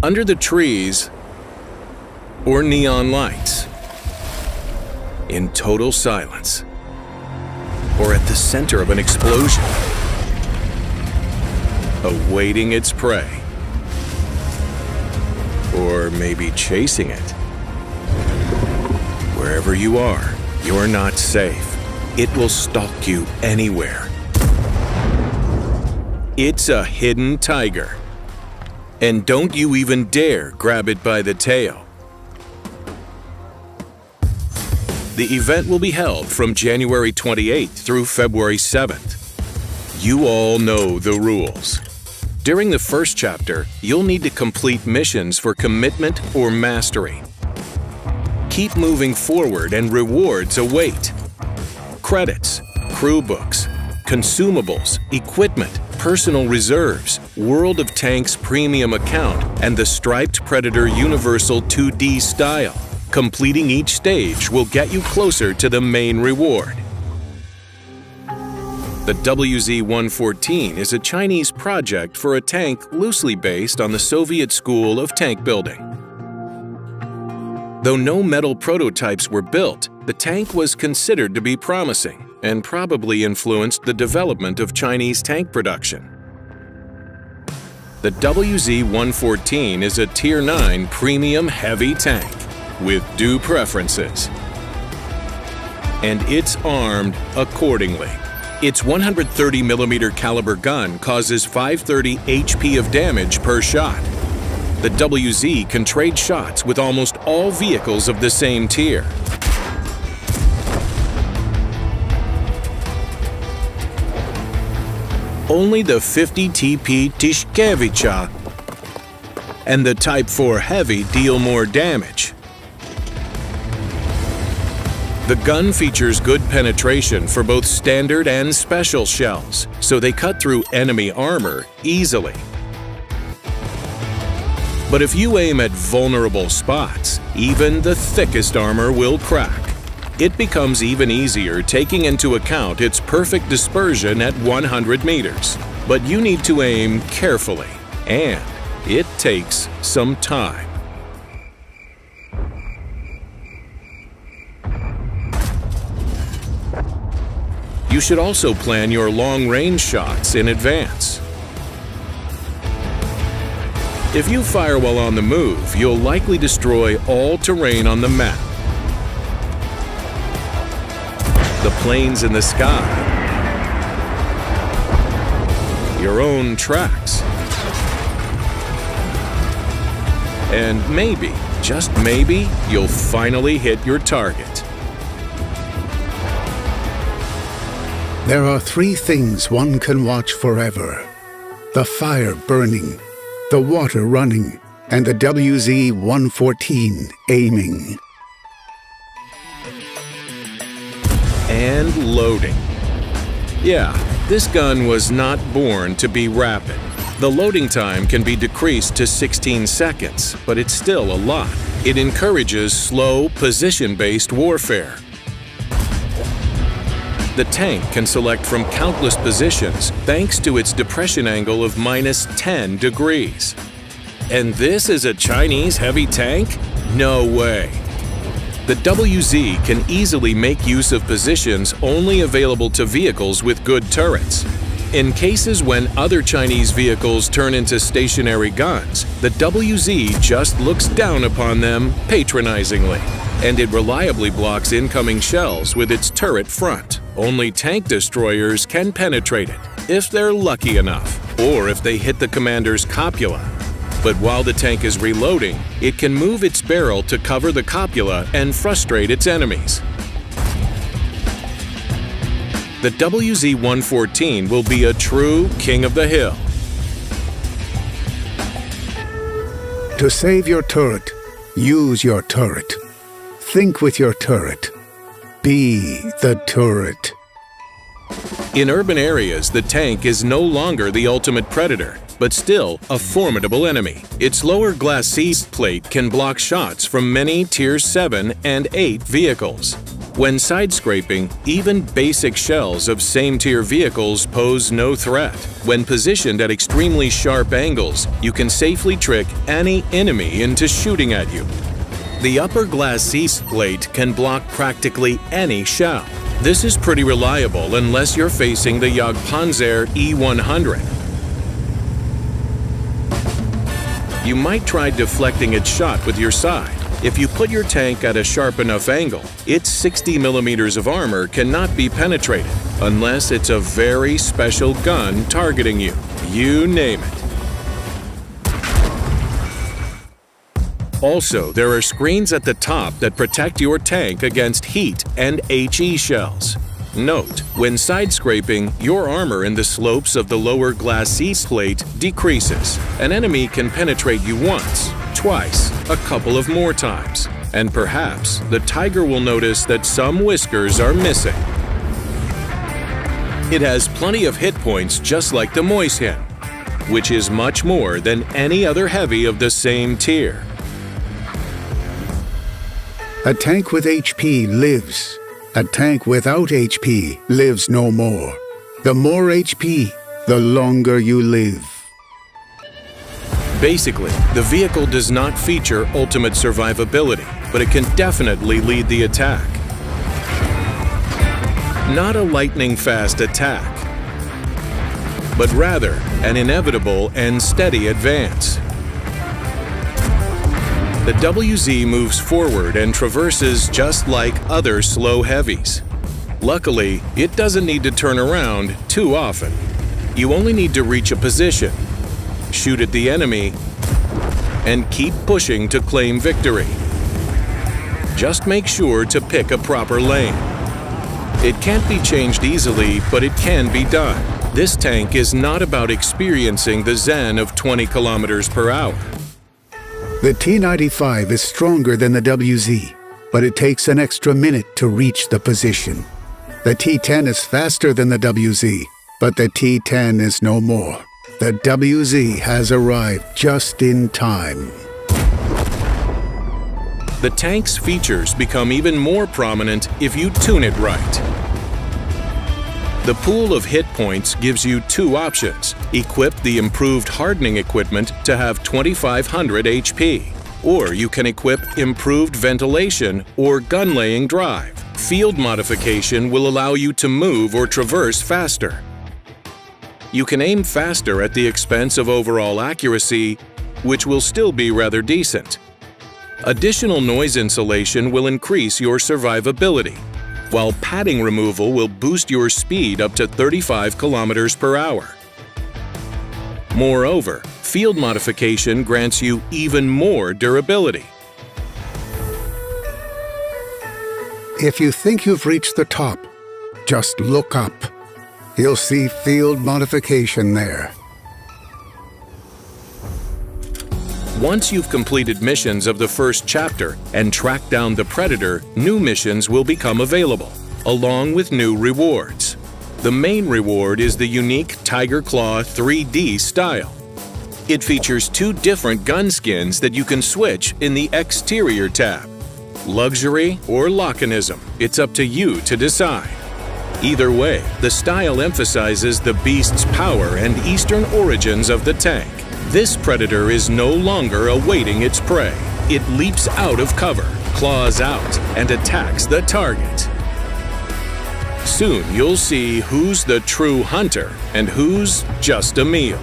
under the trees, or neon lights, in total silence, or at the center of an explosion, awaiting its prey, or maybe chasing it. Wherever you are, you're not safe. It will stalk you anywhere. It's a hidden tiger. And don't you even dare grab it by the tail. The event will be held from January 28th through February 7th. You all know the rules. During the first chapter, you'll need to complete missions for commitment or mastery. Keep moving forward and rewards await. Credits, crew books, consumables, equipment, personal reserves, World of Tanks Premium account, and the Striped Predator Universal 2D style. Completing each stage will get you closer to the main reward. The WZ-114 is a Chinese project for a tank loosely based on the Soviet school of tank building. Though no metal prototypes were built, the tank was considered to be promising and probably influenced the development of Chinese tank production. The WZ-114 is a Tier 9 premium heavy tank with due preferences, and it's armed accordingly. Its 130mm caliber gun causes 530 HP of damage per shot. The WZ can trade shots with almost all vehicles of the same tier. Only the 50 TP Tishkevich and the Type 4 Heavy deal more damage. The gun features good penetration for both standard and special shells, so they cut through enemy armor easily. But if you aim at vulnerable spots, even the thickest armor will crack. It becomes even easier taking into account its perfect dispersion at 100 meters. But you need to aim carefully, and it takes some time. You should also plan your long-range shots in advance. If you fire while on the move, you'll likely destroy all terrain on the map. The planes in the sky, your own tracks, and maybe, just maybe, you'll finally hit your target. There are three things one can watch forever: the fire burning, the water running, and the WZ-114 aiming. And loading. Yeah, this gun was not born to be rapid. The loading time can be decreased to 16 seconds, but it's still a lot. It encourages slow, position-based warfare. The tank can select from countless positions thanks to its depression angle of -10 degrees. And this is a Chinese heavy tank? No way! The WZ can easily make use of positions only available to vehicles with good turrets. In cases when other Chinese vehicles turn into stationary guns, the WZ just looks down upon them patronizingly, and it reliably blocks incoming shells with its turret front. Only tank destroyers can penetrate it, if they're lucky enough, or if they hit the commander's copula. But while the tank is reloading, it can move its barrel to cover the copula and frustrate its enemies. The WZ-114 will be a true king of the hill. To save your turret, use your turret. Think with your turret. Be the turret. In urban areas, the tank is no longer the ultimate predator, but still a formidable enemy. Its lower glacis plate can block shots from many Tier 7 and 8 vehicles. When side-scraping, even basic shells of same-tier vehicles pose no threat. When positioned at extremely sharp angles, you can safely trick any enemy into shooting at you. The upper glass plate can block practically any shell. This is pretty reliable unless you're facing the Jagdpanzer E100. You might try deflecting its shot with your side. If you put your tank at a sharp enough angle, its 60 millimeters of armor cannot be penetrated unless it's a very special gun targeting you. You name it. Also, there are screens at the top that protect your tank against heat and HE shells. Note, when side-scraping, your armor in the slopes of the lower glass plate decreases. An enemy can penetrate you once, twice, a couple of more times, and perhaps the tiger will notice that some whiskers are missing. It has plenty of hit points just like the Moishen, which is much more than any other heavy of the same tier. A tank with HP lives. A tank without HP lives no more. The more HP, the longer you live. Basically, the vehicle does not feature ultimate survivability, but it can definitely lead the attack. Not a lightning-fast attack, but rather an inevitable and steady advance. The WZ moves forward and traverses just like other slow heavies. Luckily, it doesn't need to turn around too often. You only need to reach a position, shoot at the enemy, and keep pushing to claim victory. Just make sure to pick a proper lane. It can't be changed easily, but it can be done. This tank is not about experiencing the zen of 20 kilometers per hour. The T-95 is stronger than the WZ, but it takes an extra minute to reach the position. The T-10 is faster than the WZ, but the T-10 is no more. The WZ has arrived just in time. The tank's features become even more prominent if you tune it right. The pool of hit points gives you two options. Equip the improved hardening equipment to have 2500 HP. Or you can equip improved ventilation or gun-laying drive. Field modification will allow you to move or traverse faster. You can aim faster at the expense of overall accuracy, which will still be rather decent. Additional noise insulation will increase your survivability, while padding removal will boost your speed up to 35 kilometers per hour. Moreover, field modification grants you even more durability. If you think you've reached the top, just look up. You'll see field modification there. Once you've completed missions of the first chapter and tracked down the Predator, new missions will become available, along with new rewards. The main reward is the unique Tiger Claw 3D style. It features two different gun skins that you can switch in the Exterior tab. Luxury or Lockenism, it's up to you to decide. Either way, the style emphasizes the beast's power and eastern origins of the tank. This Predator is no longer awaiting its prey. It leaps out of cover, claws out, and attacks the target. Soon you'll see who's the true hunter and who's just a meal.